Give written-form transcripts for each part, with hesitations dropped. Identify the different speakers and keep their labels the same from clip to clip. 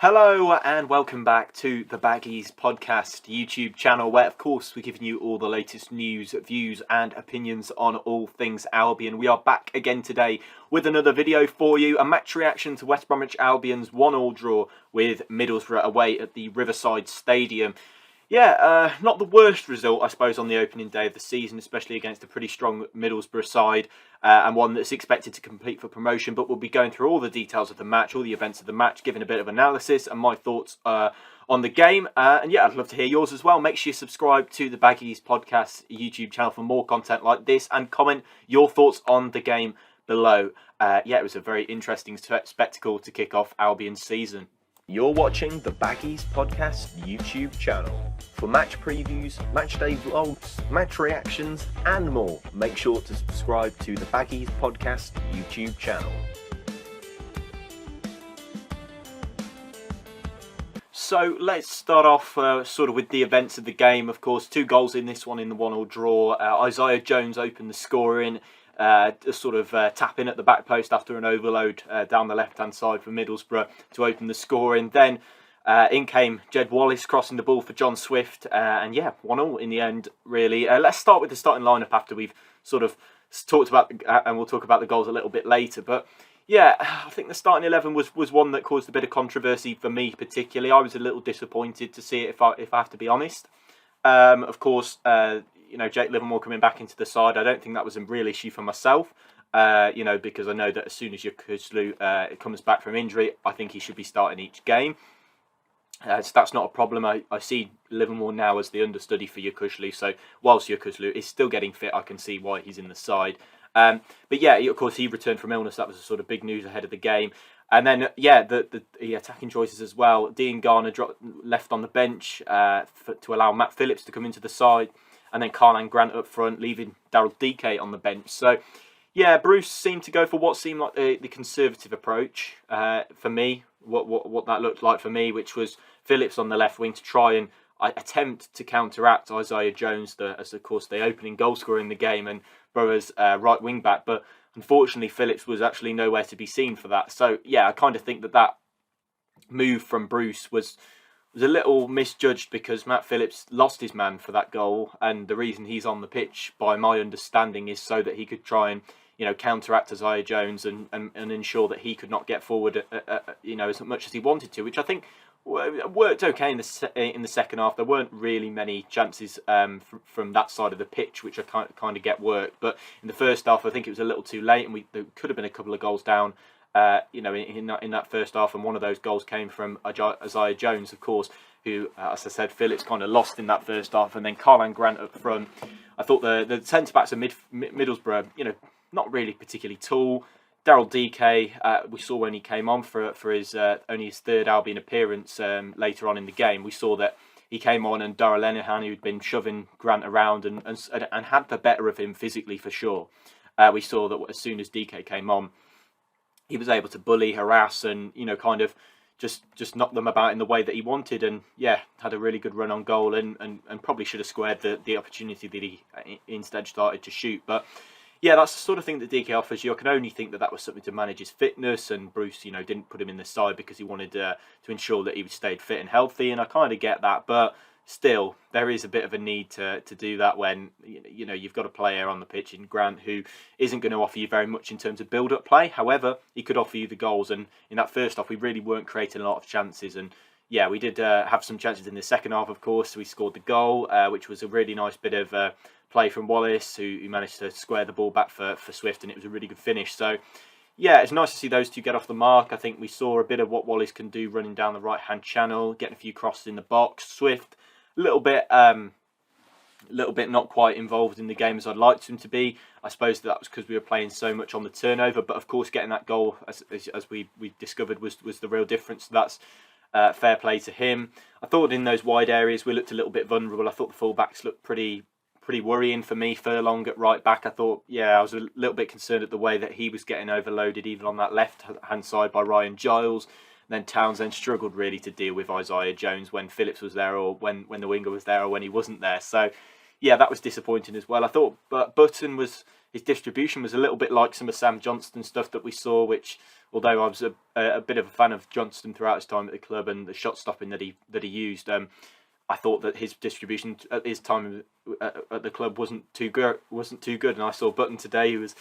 Speaker 1: Hello and welcome back to the Baggies Podcast YouTube channel, where of course we're giving you all the latest news, views and opinions on all things Albion. We are back again today with another video for you, a match reaction to West Bromwich Albion's 1-1 draw with Middlesbrough away at the Riverside Stadium. Yeah, not the worst result, I suppose, on the opening day of the season, especially against a pretty strong Middlesbrough side and one that's expected to compete for promotion. But we'll be going through all the details of the match, all the events of the match, giving a bit of analysis and my thoughts on the game. And yeah, I'd love to hear yours as well. Make sure you subscribe to the Baggies Podcast YouTube channel for more content like this and comment your thoughts on the game below. Yeah, it was a very interesting spectacle to kick off Albion's season.
Speaker 2: You're watching the Baggies Podcast YouTube channel. For match previews, match day vlogs, match reactions and more, make sure to subscribe to the Baggies Podcast YouTube channel.
Speaker 1: So let's start off sort of with the events of the game. Of course, 2 goals in this one in the 1-1 draw. Isaiah Jones opened the scoring. Sort of tap in at the back post after an overload down the left-hand side for Middlesbrough to open the scoring. Then in came Jed Wallace crossing the ball for John Swift. And yeah, 1-1 in the end, really. Let's start with the starting lineup after we've sort of talked about, and we'll talk about the goals a little bit later. But yeah, I think the starting 11 was one that caused a bit of controversy for me particularly. I was a little disappointed to see it, if I have to be honest. Of course, you know, Jake Livermore coming back into the side, I don't think that was a real issue for myself, you know, because I know that as soon as Yokuslu comes back from injury, I think he should be starting each game. So that's not a problem. I see Livermore now as the understudy for Yokuslu, so whilst Yokuslu is still getting fit, I can see why he's in the side. But yeah, of course, he returned from illness. That was a sort of big news ahead of the game. And then, yeah, the attacking choices as well. Dean Garner left on the bench to allow Matt Phillips to come into the side. And then Karlan Grant up front, leaving Daryl Dike on the bench. So, yeah, Bruce seemed to go for what seemed like the conservative approach for me. What that looked like for me, which was Phillips on the left wing to try and attempt to counteract Isaiah Jones, as of course the opening goal scorer in the game, and Borough's right wing back. But unfortunately, Phillips was actually nowhere to be seen for that. So, yeah, I kind of think that move from Bruce was a little misjudged, because Matt Phillips lost his man for that goal, and the reason he's on the pitch, by my understanding, is so that he could try and, you know, counteract Isaiah Jones and ensure that he could not get forward, you know, as much as he wanted to, which I think worked okay in the second half. There weren't really many chances from that side of the pitch, which I kind of get worked, but in the first half, I think it was a little too late, and there could have been a couple of goals down. You know, in that first half, and one of those goals came from Isaiah Jones, of course, who, as I said, Phillips kind of lost in that first half, and then Karlan Grant up front. I thought the centre backs of Middlesbrough, you know, not really particularly tall. Daryl Dike, we saw when he came on for his only his 3rd Albion appearance later on in the game. We saw that he came on, and Darragh Lenihan, who'd been shoving Grant around and had the better of him physically for sure. We saw that as soon as Dike came on, he was able to bully, harass, and, you know, kind of just knock them about in the way that he wanted. And yeah, had a really good run on goal, and probably should have squared the opportunity that he instead started to shoot. But yeah, that's the sort of thing that Dike offers you. I can only think that was something to manage his fitness, and Bruce, you know, didn't put him in the side because he wanted to ensure that he stayed fit and healthy, and I kind of get that. But still, there is a bit of a need to do that when, you know, you've got a player on the pitch in Grant who isn't going to offer you very much in terms of build-up play. However, he could offer you the goals, and in that first half, we really weren't creating a lot of chances. And yeah, we did have some chances in the second half, of course. We scored the goal, which was a really nice bit of play from Wallace, who managed to square the ball back for Swift, and it was a really good finish. So yeah, it's nice to see those two get off the mark. I think we saw a bit of what Wallace can do running down the right-hand channel, getting a few crosses in the box. Swift, a little bit not quite involved in the game as I'd liked him to be. I suppose that was because we were playing so much on the turnover, but of course getting that goal, as we discovered, was the real difference. So that's fair play to him. I thought in those wide areas we looked a little bit vulnerable. I thought the full-backs looked pretty worrying for me. Furlong at right back, I thought, yeah, I was a little bit concerned at the way that he was getting overloaded, even on that left-hand side by Ryan Giles. Then Townsend struggled really to deal with Isaiah Jones when Phillips was there, or when the winger was there, or when he wasn't there. So yeah, that was disappointing as well. I thought Button was his distribution was a little bit like some of Sam Johnston's stuff that we saw, which, although I was a bit of a fan of Johnston throughout his time at the club and the shot stopping that he used, I thought that his distribution at his time at the club wasn't too good. And I saw Button today, who was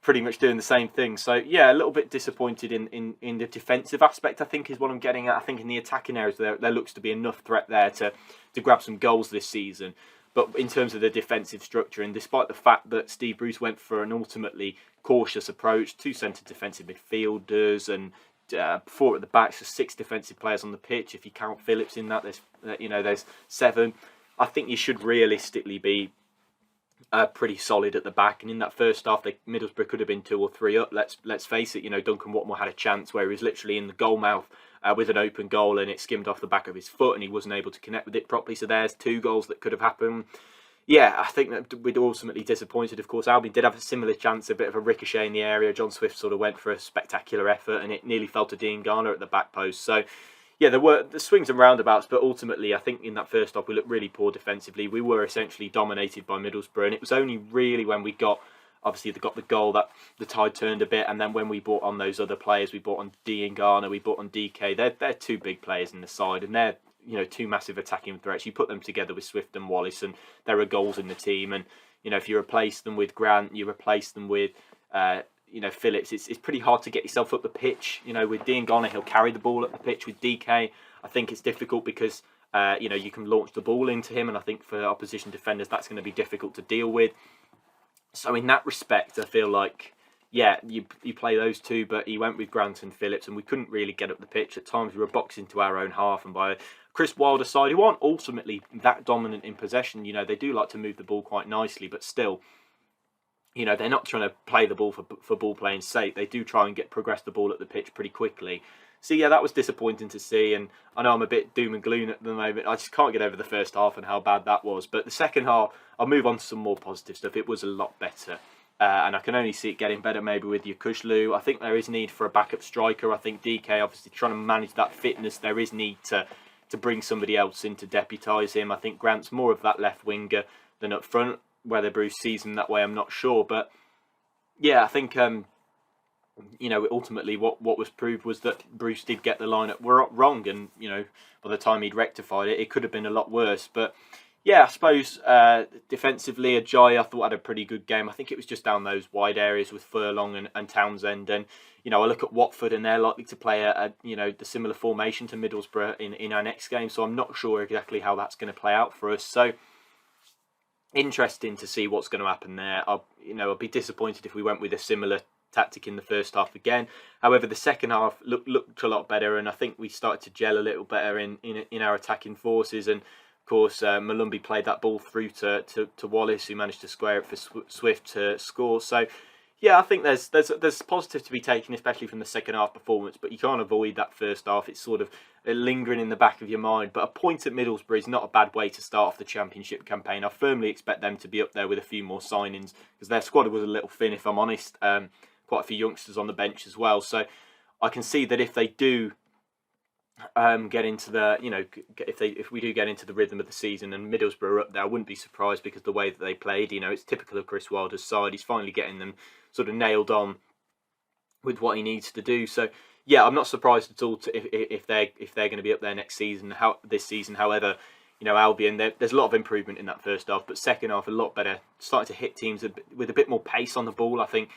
Speaker 1: pretty much doing the same thing. So yeah, a little bit disappointed in the defensive aspect, I think, is what I'm getting at. I think in the attacking areas there looks to be enough threat there to grab some goals this season. But in terms of the defensive structure, and despite the fact that Steve Bruce went for an ultimately cautious approach, 2 centre defensive midfielders and 4 at the back, so 6 defensive players on the pitch. If you count Phillips in that, there's 7. I think you should realistically be pretty solid at the back. And in that first half, Middlesbrough could have been 2 or 3 up. Let's face it. Duncan Watmore had a chance where he was literally in the goal mouth with an open goal, and it skimmed off the back of his foot, and he wasn't able to connect with it properly. So there's 2 goals that could have happened. Yeah, I think that we'd ultimately disappointed. Of course, Albion did have a similar chance, a bit of a ricochet in the area. John Swift sort of went for a spectacular effort, and it nearly fell to Dean Garner at the back post. So yeah, there were the swings and roundabouts, but ultimately I think in that first half we looked really poor defensively. We were essentially dominated by Middlesbrough, and it was only really when we got the goal that the tide turned a bit. And then when we brought on those other players, we brought on Dean Garner, we brought on DK. They're 2 big players in the side, and they're 2 massive attacking threats. You put them together with Swift and Wallace, and there are goals in the team. And if you replace them with Grant, you replace them with Phillips, it's pretty hard to get yourself up the pitch. With Dean Garner, he'll carry the ball up the pitch. With DK, I think it's difficult because you can launch the ball into him, and I think for opposition defenders that's going to be difficult to deal with. So in that respect, I feel like, yeah, you play those 2, but he went with Grant and Phillips, and we couldn't really get up the pitch. At times we were boxed into our own half, and by Chris Wilder's side, who aren't ultimately that dominant in possession, they do like to move the ball quite nicely, but still, they're not trying to play the ball for ball playing's sake. They do try and progress the ball at the pitch pretty quickly. So yeah, that was disappointing to see, and I know I'm a bit doom and gloom at the moment. I just can't get over the first half and how bad that was. But the second half, I'll move on to some more positive stuff. It was a lot better. And I can only see it getting better maybe with Yukuşlu. I think there is need for a backup striker. I think DK, obviously trying to manage that fitness, there is need to bring somebody else in to deputise him. I think Grant's more of that left winger than up front. Whether Bruce sees him that way, I'm not sure. But yeah, I think ultimately what was proved was that Bruce did get the lineup wrong, and by the time he'd rectified it, it could have been a lot worse. But yeah, I suppose defensively, Ajayi I thought had a pretty good game. I think it was just down those wide areas with Furlong and Townsend, and I look at Watford and they're likely to play the similar formation to Middlesbrough in our next game. So I'm not sure exactly how that's going to play out for us. So interesting to see what's going to happen there. I'll be disappointed if we went with a similar tactic in the first half again. However, the second half looked a lot better, and I think we started to gel a little better in our attacking forces. And of course, Malumbi played that ball through to Wallace, who managed to square it for Swift to score. So yeah, I think there's positive to be taken, especially from the second half performance, but you can't avoid that first half. It's sort of lingering in the back of your mind. But a point at Middlesbrough is not a bad way to start off the Championship campaign. I firmly expect them to be up there with a few more signings, because their squad was a little thin, if I'm honest. Quite a few youngsters on the bench as well. So I can see that if they do get into the, if we do get into the rhythm of the season and Middlesbrough are up there, I wouldn't be surprised, because the way that they played, it's typical of Chris Wilder's side. He's finally getting them sort of nailed on with what he needs to do. So yeah, I'm not surprised at all if they're going to be up there next season. This season, however, Albion, there's a lot of improvement in that first half, but second half a lot better. Starting to hit teams with a bit more pace on the ball. I think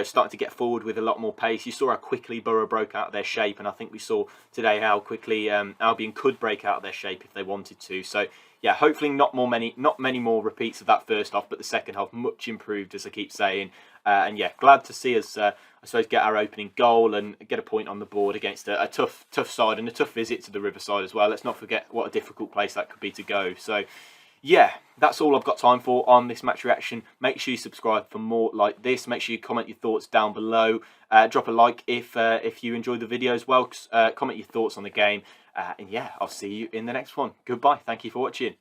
Speaker 1: starting to get forward with a lot more pace. You saw how quickly Borough broke out of their shape, and I think we saw today how quickly Albion could break out of their shape if they wanted to. So yeah, hopefully not many more repeats of that first half, but the second half much improved, as I keep saying. And yeah, glad to see us, I suppose, get our opening goal and get a point on the board against a tough side, and a tough visit to the Riverside as well. Let's not forget what a difficult place that could be to go. So yeah, that's all I've got time for on this match reaction. Make sure you subscribe for more like this. Make sure you comment your thoughts down below. Drop a like if you enjoyed the video as well. Comment your thoughts on the game. And yeah, I'll see you in the next one. Goodbye. Thank you for watching.